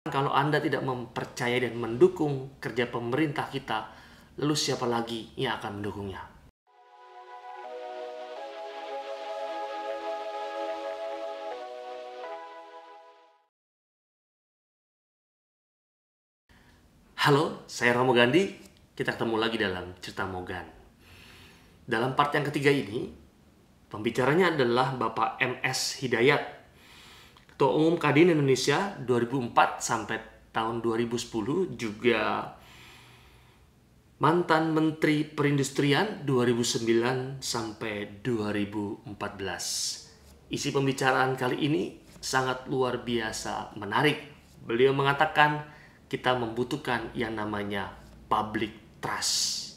Kalau Anda tidak mempercayai dan mendukung kerja pemerintah kita, lalu siapa lagi yang akan mendukungnya? Halo, saya Romo Gandhi. Kita ketemu lagi dalam Cerita Mogan. Dalam part yang ketiga ini, pembicaranya adalah Bapak MS Hidayat, Ketua Umum Kadin Indonesia 2004 sampai tahun 2010, juga mantan Menteri Perindustrian 2009 sampai 2014. Isi pembicaraan kali ini sangat luar biasa menarik. Beliau mengatakan kita membutuhkan yang namanya public trust.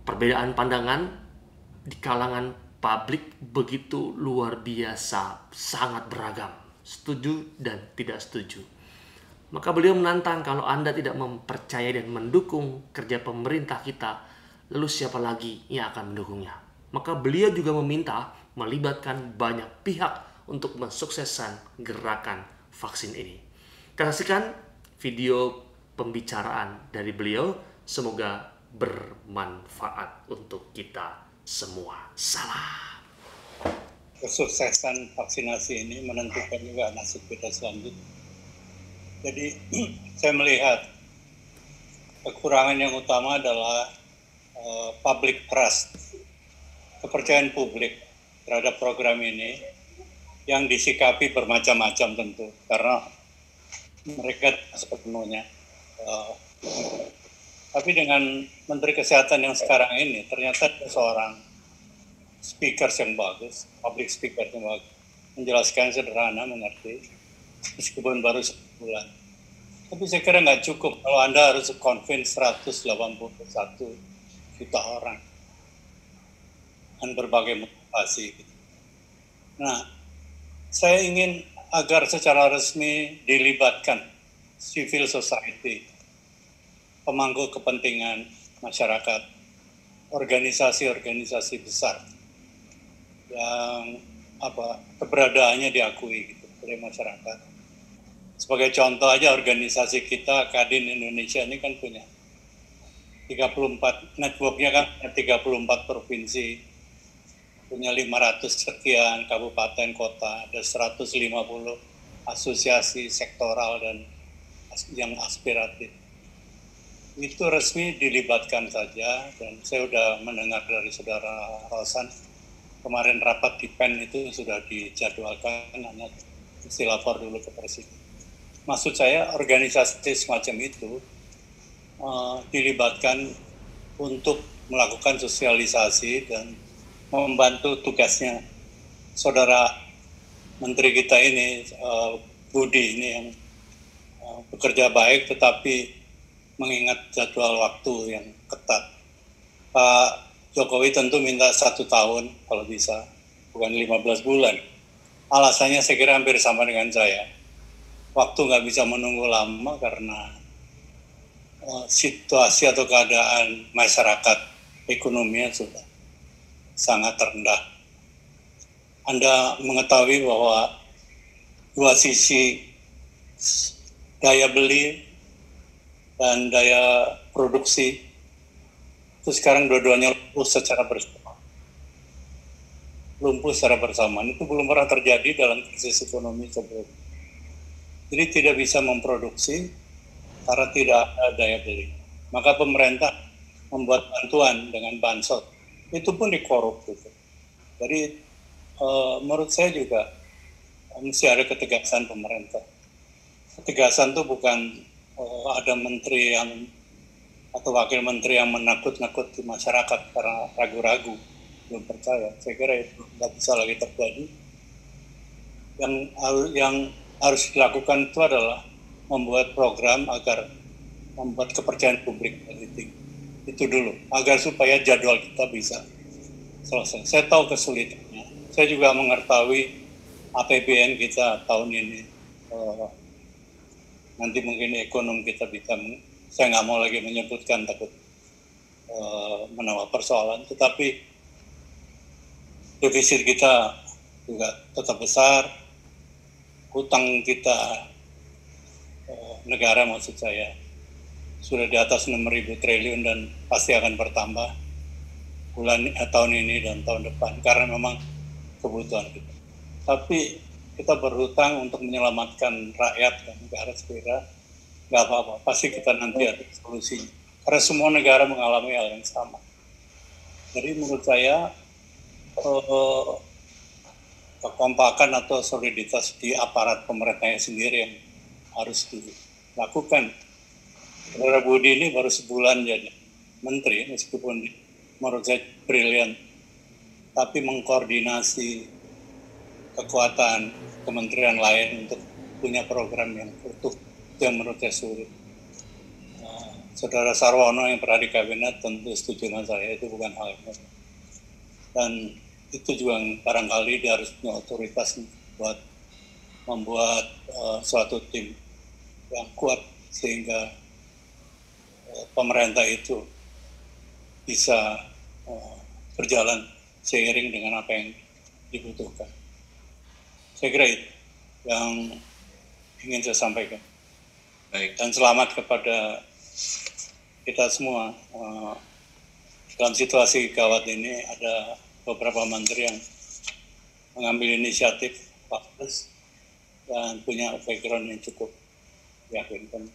Perbedaan pandangan di kalangan publik begitu luar biasa, sangat beragam, setuju dan tidak setuju. Maka beliau menantang kalau Anda tidak mempercayai dan mendukung kerja pemerintah kita, lalu siapa lagi yang akan mendukungnya? Maka beliau juga meminta melibatkan banyak pihak untuk mensukseskan gerakan vaksin ini. Kita saksikan video pembicaraan dari beliau, semoga bermanfaat untuk kita semua. Salam. Kesuksesan vaksinasi ini menentukan juga nasib kita selanjutnya. Jadi saya melihat kekurangan yang utama adalah public trust, kepercayaan publik terhadap program ini yang disikapi bermacam-macam tentu, karena mereka sepenuhnya. Tapi dengan Menteri Kesehatan yang sekarang ini, ternyata seorang speaker yang bagus, public speaker yang bagus, menjelaskan sederhana, mengerti, meskipun baru sebulan. Tapi saya kira nggak cukup kalau Anda harus convince 181 juta orang dengan berbagai motivasi. Nah, saya ingin agar secara resmi dilibatkan civil society, pemangku kepentingan masyarakat, organisasi-organisasi besar yang keberadaannya diakui gitu, oleh masyarakat. Sebagai contoh aja, organisasi kita Kadin Indonesia ini kan punya 34 networknya, kan 34 provinsi, punya 500 sekian kabupaten kota, ada 150 asosiasi sektoral dan yang aspiratif. Itu resmi dilibatkan saja, dan saya sudah mendengar dari saudara Rosan kemarin rapat di PEN itu sudah dijadwalkan, hanya mesti lapor dulu ke Presiden. Maksud saya organisasi semacam itu dilibatkan untuk melakukan sosialisasi dan membantu tugasnya saudara Menteri kita ini, Budi ini, yang bekerja baik tetapi mengingat jadwal waktu yang ketat. Pak Jokowi tentu minta 1 tahun kalau bisa, bukan 15 bulan. Alasannya saya kira hampir sama dengan saya. Waktu nggak bisa menunggu lama karena situasi atau keadaan masyarakat ekonominya sudah sangat rendah. Anda mengetahui bahwa dua sisi daya beli dan daya produksi itu sekarang dua-duanya lumpuh secara bersamaan. Itu belum pernah terjadi dalam krisis ekonomi sebelumnya. Jadi tidak bisa memproduksi karena tidak ada daya beli. Maka pemerintah membuat bantuan dengan bansos. Itu pun dikorup gitu. Jadi menurut saya juga mesti ada ketegasan pemerintah. Ketegasan itu bukan ada menteri yang atau wakil menteri yang menakut-nakuti masyarakat karena ragu-ragu, belum percaya. Saya kira itu nggak bisa lagi terjadi. Yang harus dilakukan itu adalah membuat program agar membuat kepercayaan publik lebih tinggi. Itu dulu, agar supaya jadwal kita bisa selesai. Saya tahu kesulitannya. Saya juga mengetahui APBN kita tahun ini. Nanti mungkin ekonomi kita bisa, saya nggak mau lagi menyebutkan, takut menambah persoalan. Tetapi defisit kita juga tetap besar. Hutang kita negara maksud saya sudah di atas 6.000 triliun dan pasti akan bertambah tahun ini dan tahun depan karena memang kebutuhan kita. Tapi kita berhutang untuk menyelamatkan rakyat dan negara sekira nggak apa-apa, pasti kita nanti ada solusinya. Karena semua negara mengalami hal yang sama. Jadi menurut saya kekompakan atau soliditas di aparat pemerintahnya sendiri yang harus dilakukan. Saudara Budi ini baru sebulan jadi menteri, meskipun menurut saya brilian, tapi mengkoordinasi kekuatan kementerian lain untuk punya program yang utuh, itu yang menurut saya sulit. Saudara Sarwono yang pernah di kabinet tentu setuju dengan saya, itu bukan hal yang mudah. Dan itu juga barangkali dia harus punya otoritas buat membuat suatu tim yang kuat sehingga pemerintah itu bisa berjalan seiring dengan apa yang dibutuhkan. Saya kira itu yang ingin saya sampaikan. Baik. Dan selamat kepada kita semua. Dalam situasi gawat ini ada beberapa menteri yang mengambil inisiatif bagus dan punya background yang cukup meyakinkan.